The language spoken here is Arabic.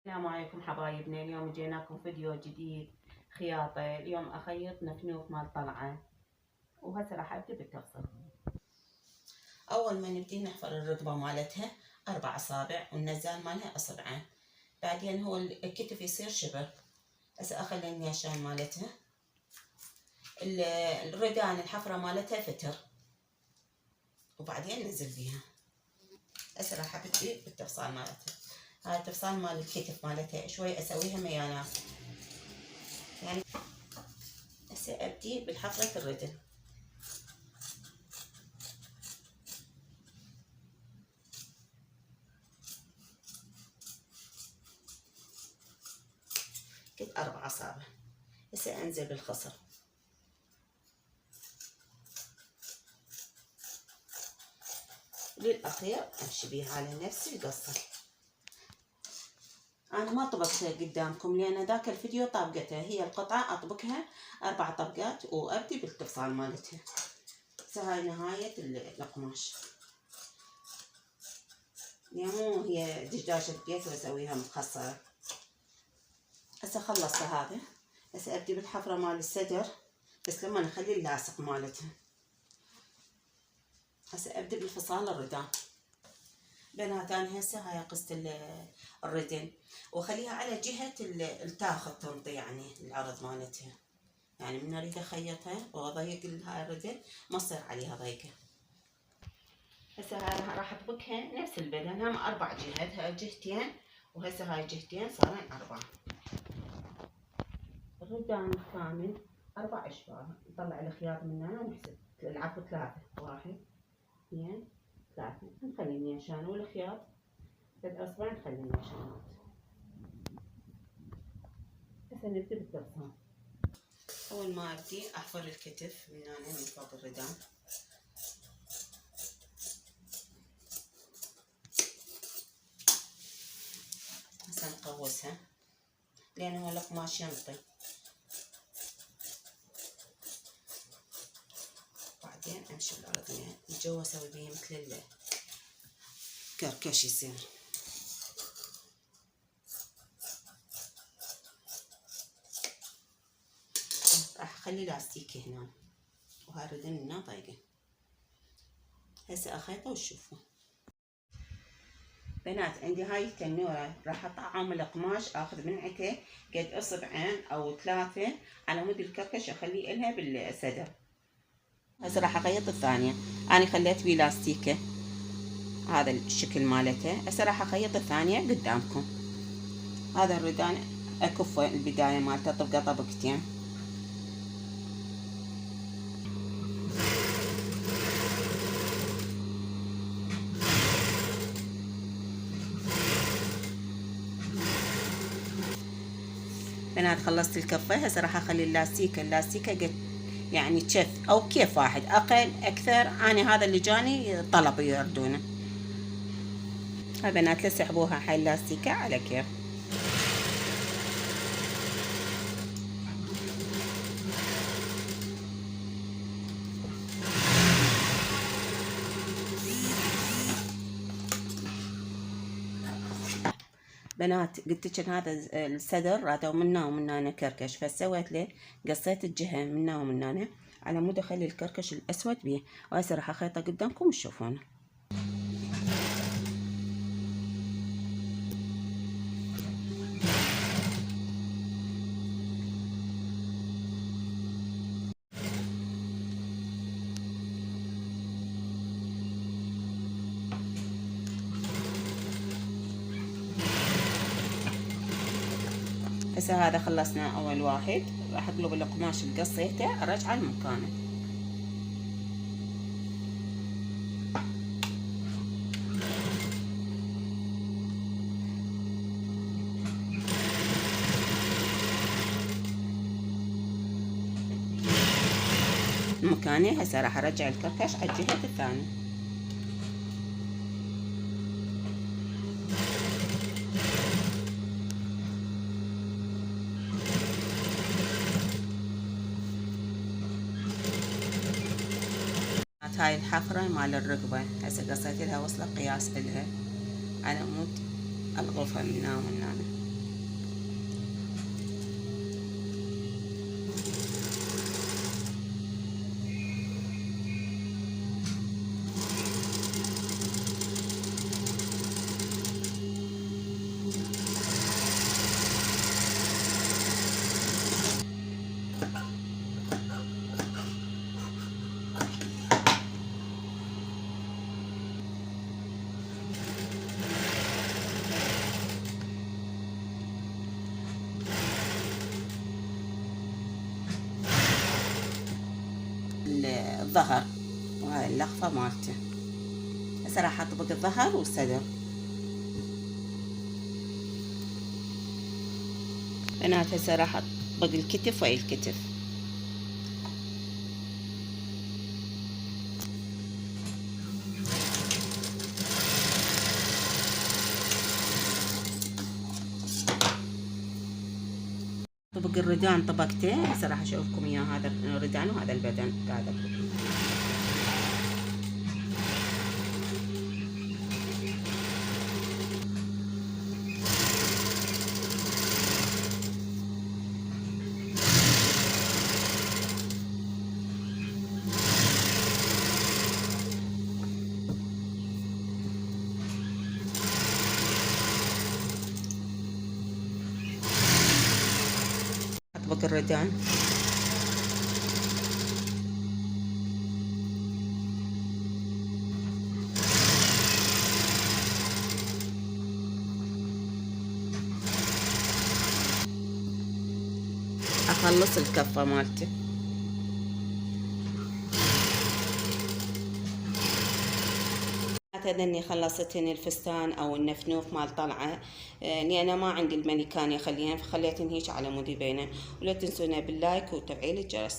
السلام عليكم حبايبنا. اليوم جيناكم فيديو جديد خياطة. اليوم اخيط نفنوف مال طلعة، وهسه راح ابدي بالتفصيل. اول ما نبدي نحفر الرقبة مالتها 4 اصابع والنزال مالها اصبعين، بعدين هو الكتف يصير شبر. هسه اخلي النيشان مالتها، الردان الحفرة مالتها فتر، وبعدين ننزل بيها. هسه راح ابدي بالتفصيل مالتها. هاي التفصيل مال الكتف مالتها شوي اسويها ميانات، يعني هسه ابدي بالحفرة الردن. كنت 4 اصابع. هسه انزل بالخصر، للاخير امشي بيها على نفس القصة. انا ما طبقتها قدامكم لان ذاك الفيديو طابقتها، هي القطعة اطبقها 4 طبقات وابدي بالتفصيل مالتها. هسه هاي نهاية القماش، يعني مو هي دشداشة بيت واسويها متخصرة. هسه خلصت هذا. هسه ابدي بالحفرة مال الصدر، بس لما نخلي اللاصق مالتها. هسه ابدي بالفصال الردان. بنات انا هسه هاي قصة الردن، وخليها على جهة التاخذ تنطي، يعني العرض مالتها، يعني من اريد اخيطها واضيق هاي الردن ما تصير عليها ضيقة. هسه هاي راح اطبقها نفس البدن، هم 4 جهات، هاي جهتين وهسه هاي جهتين صارن 4. الردان الكامل 4 اشفار. نطلع الخياط من هنا ونحسب، العفو 3، 1 2 3، نخلي النيشان والخياط 3 اصبع، نخلي النيشانات. هسه نبدي بالتفصيل. اول ما ابدي احفر الكتف من هنا من فوق الردان، هسه نقوسها لان هو القماش ينطي. بعدين امشي بالعرضين الجو اسوي بيه مثل الكركش يصير. راح اخلي لاستيكي هنا وهاي الردن هنا ضيقة. هسه اخيطه وتشوفوا. بنات عندي هاي التنورة راح اطعم القماش، اخذ من عته قد اصبعين او 3 على مود الكركش اخليه الها بالصدر. هسه راح اخيط الثانية. انا خليت بيه لاستيكة هذا الشكل مالته. هسه راح اخيط الثانية قدامكم. هذا الردان اكفه البداية مالته طبقة طبقتين. بنات خلصت الكفة. هسه راح اخلي اللاستيكة قد يعني كف او كيف واحد، اقل اكثر، انا هذا اللي جاني طلب يردونه. هاي بنات لا تسحبوها حي اللاستيكة على كيف. بنات قلت لكم هذا الصدر رادوا منا ومنا كركش، فسويت له قصيت الجهة منا ومنا على مود اخلي الكركش الاسود بيه. وهسه راح اخيطه قدامكم تشوفونه. هسه هذا خلصنا اول واحد. راح اقلب القماش اللي قصيته ارجعه لمكانه. مكانه. هسه راح ارجع الكركش على الجهة الثانية. هاي الحفرة مال الركبة هسه قصيت لها وصلة قياس لها على مود الغفة من هنا ومن هنا. الظهر، وهاي اللخفة مالته. هسه راح اطبق الظهر والصدر. بنات هسه راح اطبق الكتف ويا الكتف. طبق الردان طبقتين، هسه راح اشوفكم اياه. هذا الردان وهذا البدن قاعد اطبق. اطبق الردان. اخلص الكفة مالتي. هذا اني خلصت الفستان او النفنوف مال طلعه، اني انا ما عندي المانيكان اخليها، فخليتن هيك على مود بينه. ولا تنسونا باللايك وتفعيل الجرس.